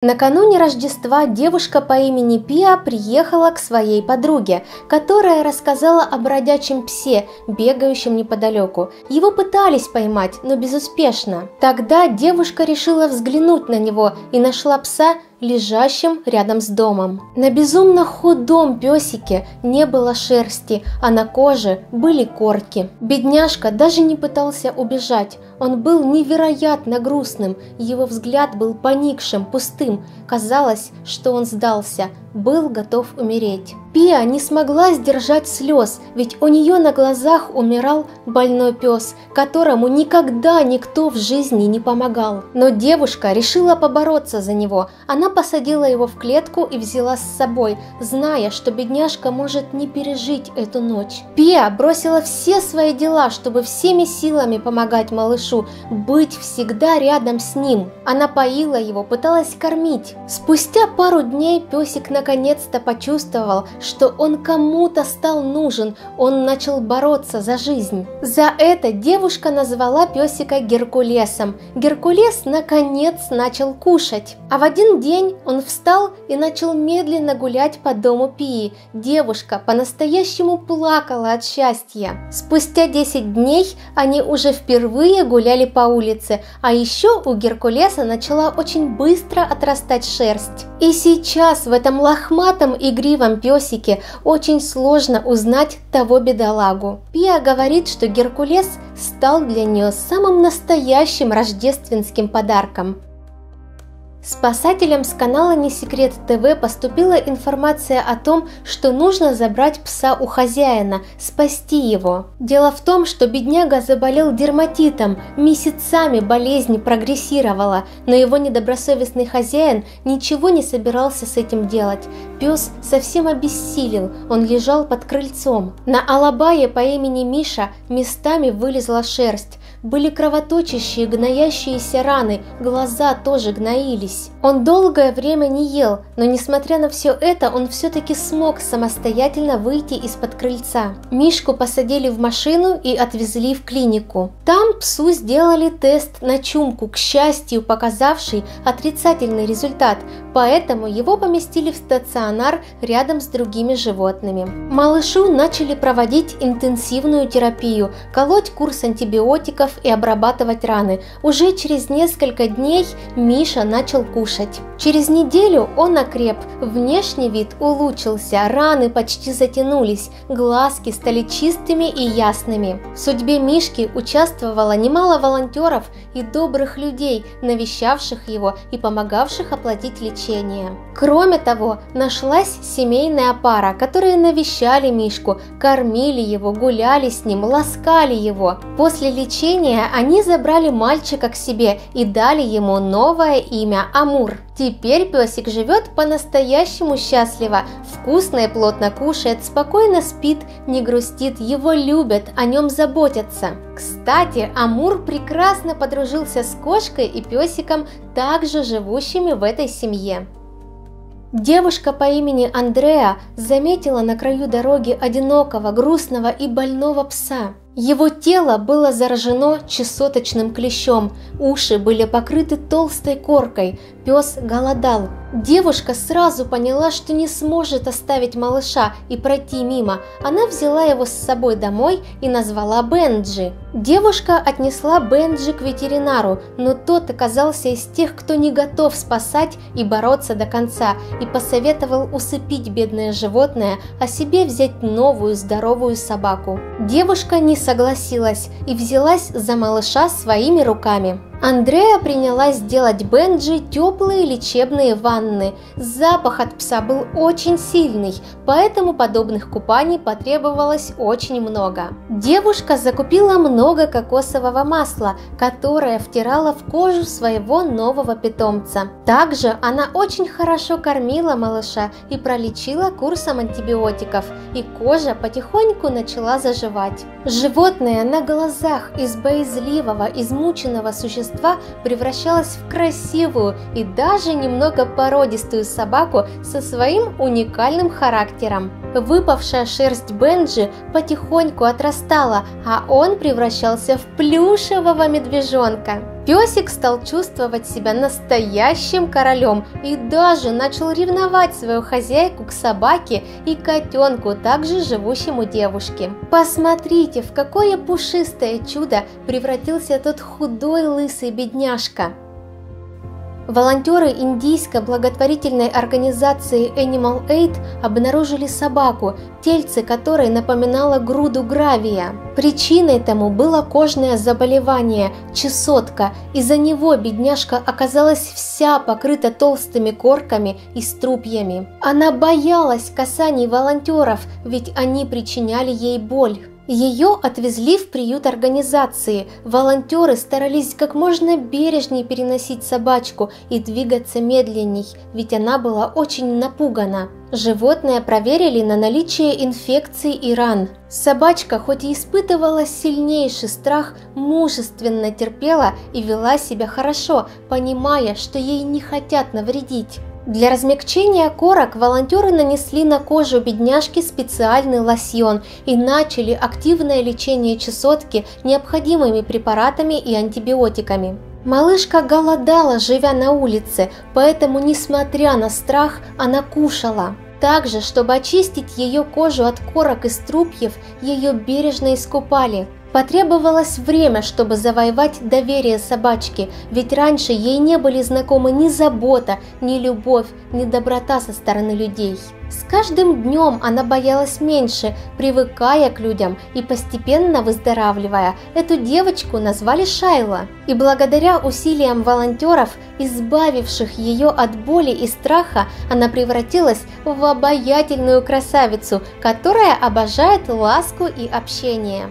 Накануне Рождества девушка по имени Пиа приехала к своей подруге, которая рассказала о бродячем псе, бегающем неподалеку. Его пытались поймать, но безуспешно. Тогда девушка решила взглянуть на него и нашла пса, лежащим рядом с домом. На безумно худом песике не было шерсти, а на коже были корки. Бедняжка даже не пытался убежать. Он был невероятно грустным, его взгляд был поникшим, пустым. Казалось, что он сдался, был готов умереть. Пиа не смогла сдержать слез, ведь у нее на глазах умирал больной пес, которому никогда никто в жизни не помогал. Но девушка решила побороться за него. Она посадила его в клетку и взяла с собой, зная, что бедняжка может не пережить эту ночь. Пиа бросила все свои дела, чтобы всеми силами помогать малышу, быть всегда рядом с ним. Она поила его, пыталась кормить. Спустя пару дней песик наконец-то почувствовал, что он кому-то стал нужен, он начал бороться за жизнь. За это девушка назвала песика Геркулесом. Геркулес наконец начал кушать. А в один день он встал и начал медленно гулять по дому Пии. Девушка по-настоящему плакала от счастья. Спустя 10 дней они уже впервые гуляли по улице, а еще у Геркулеса начала очень быстро отрастать шерсть. И сейчас в этом лохматом игривом песике очень сложно узнать того бедолагу. Пиа говорит, что Геркулес стал для нее самым настоящим рождественским подарком. Спасателям с канала Не Секрет ТВ поступила информация о том, что нужно забрать пса у хозяина, спасти его. Дело в том, что бедняга заболел дерматитом, месяцами болезнь прогрессировала, но его недобросовестный хозяин ничего не собирался с этим делать. Пес совсем обессилел, он лежал под крыльцом. На алабае по имени Миша местами вылезла шерсть. Были кровоточащие, гноящиеся раны, глаза тоже гноились. Он долгое время не ел, но несмотря на все это, он все-таки смог самостоятельно выйти из-под крыльца. Мишку посадили в машину и отвезли в клинику. Там псу сделали тест на чумку, к счастью, показавший отрицательный результат, поэтому его поместили в стационар рядом с другими животными. Малышу начали проводить интенсивную терапию, колоть курс антибиотиков и обрабатывать раны. Уже через несколько дней Миша начал кушать. Через неделю он окреп, внешний вид улучшился, раны почти затянулись, глазки стали чистыми и ясными. В судьбе Мишки участвовало немало волонтеров и добрых людей, навещавших его и помогавших оплатить лечение. Кроме того, нашлась семейная пара, которые навещали Мишку, кормили его, гуляли с ним, ласкали его. После лечения они забрали мальчика к себе и дали ему новое имя Амур. Теперь песик живет по-настоящему счастливо, вкусно и плотно кушает, спокойно спит, не грустит, его любят, о нем заботятся. Кстати, Амур прекрасно подружился с кошкой и песиком, также живущими в этой семье. Девушка по имени Андреа заметила на краю дороги одинокого, грустного и больного пса. Его тело было заражено чесоточным клещом, уши были покрыты толстой коркой, пес голодал. Девушка сразу поняла, что не сможет оставить малыша и пройти мимо. Она взяла его с собой домой и назвала Бенджи. Девушка отнесла Бенджи к ветеринару, но тот оказался из тех, кто не готов спасать и бороться до конца, и посоветовал усыпить бедное животное, а себе взять новую здоровую собаку. Девушка не согласилась и взялась за малыша своими руками. Андреа принялась делать Бенджи теплые лечебные ванны. Запах от пса был очень сильный, поэтому подобных купаний потребовалось очень много. Девушка закупила много кокосового масла, которое втирала в кожу своего нового питомца. Также она очень хорошо кормила малыша и пролечила курсом антибиотиков, и кожа потихоньку начала заживать. Животное на глазах из боязливого, измученного существа превращалась в красивую и даже немного породистую собаку со своим уникальным характером. Выпавшая шерсть Бенджи потихоньку отрастала, а он превращался в плюшевого медвежонка. Песик стал чувствовать себя настоящим королем и даже начал ревновать свою хозяйку к собаке и котенку, также живущему у девушки. Посмотрите, в какое пушистое чудо превратился тот худой лысый бедняжка. Волонтеры индийской благотворительной организации Animal Aid обнаружили собаку, тельце которой напоминало груду гравия. Причиной тому было кожное заболевание – чесотка. Из-за него бедняжка оказалась вся покрыта толстыми корками и струпьями. Она боялась касаний волонтеров, ведь они причиняли ей боль. Ее отвезли в приют организации. Волонтеры старались как можно бережнее переносить собачку и двигаться медленней, ведь она была очень напугана. Животное проверили на наличие инфекций и ран. Собачка, хоть и испытывала сильнейший страх, мужественно терпела и вела себя хорошо, понимая, что ей не хотят навредить. Для размягчения корок волонтеры нанесли на кожу бедняжки специальный лосьон и начали активное лечение чесотки необходимыми препаратами и антибиотиками. Малышка голодала, живя на улице, поэтому, несмотря на страх, она кушала. Также, чтобы очистить ее кожу от корок и струпьев, ее бережно искупали. Потребовалось время, чтобы завоевать доверие собачки, ведь раньше ей не были знакомы ни забота, ни любовь, ни доброта со стороны людей. С каждым днем она боялась меньше, привыкая к людям и постепенно выздоравливая. Эту девочку назвали Шайла. И благодаря усилиям волонтеров, избавивших ее от боли и страха, она превратилась в обаятельную красавицу, которая обожает ласку и общение.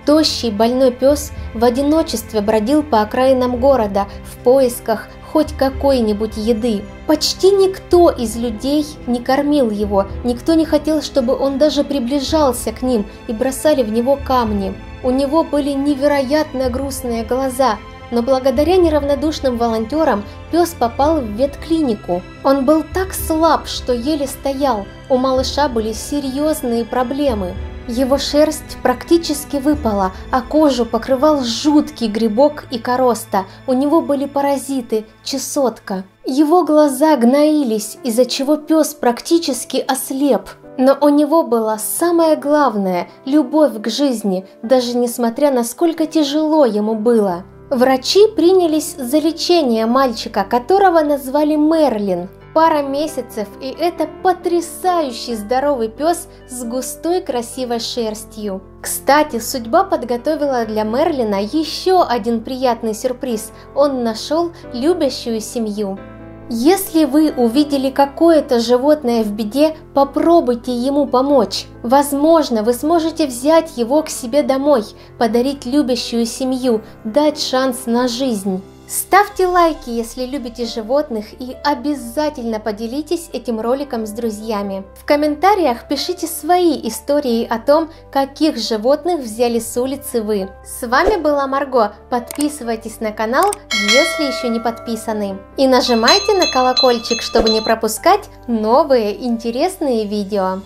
Тощий больной пес в одиночестве бродил по окраинам города в поисках хоть какой-нибудь еды. Почти никто из людей не кормил его, никто не хотел, чтобы он даже приближался к ним, и бросали в него камни. У него были невероятно грустные глаза, но благодаря неравнодушным волонтерам пес попал в ветклинику. Он был так слаб, что еле стоял, у малыша были серьезные проблемы. Его шерсть практически выпала, а кожу покрывал жуткий грибок и короста. У него были паразиты, чесотка. Его глаза гноились, из-за чего пес практически ослеп. Но у него было самое главное – любовь к жизни, даже несмотря на сколько тяжело ему было. Врачи принялись за лечение мальчика, которого назвали Мерлин. Пара месяцев, и это потрясающий здоровый пес с густой красивой шерстью. Кстати, судьба подготовила для Мерлина еще один приятный сюрприз. Он нашел любящую семью. Если вы увидели какое-то животное в беде, попробуйте ему помочь. Возможно, вы сможете взять его к себе домой, подарить любящую семью, дать шанс на жизнь. Ставьте лайки, если любите животных, и обязательно поделитесь этим роликом с друзьями. В комментариях пишите свои истории о том, каких животных взяли с улицы вы. С вами была Марго. Подписывайтесь на канал, если еще не подписаны. И нажимайте на колокольчик, чтобы не пропускать новые интересные видео.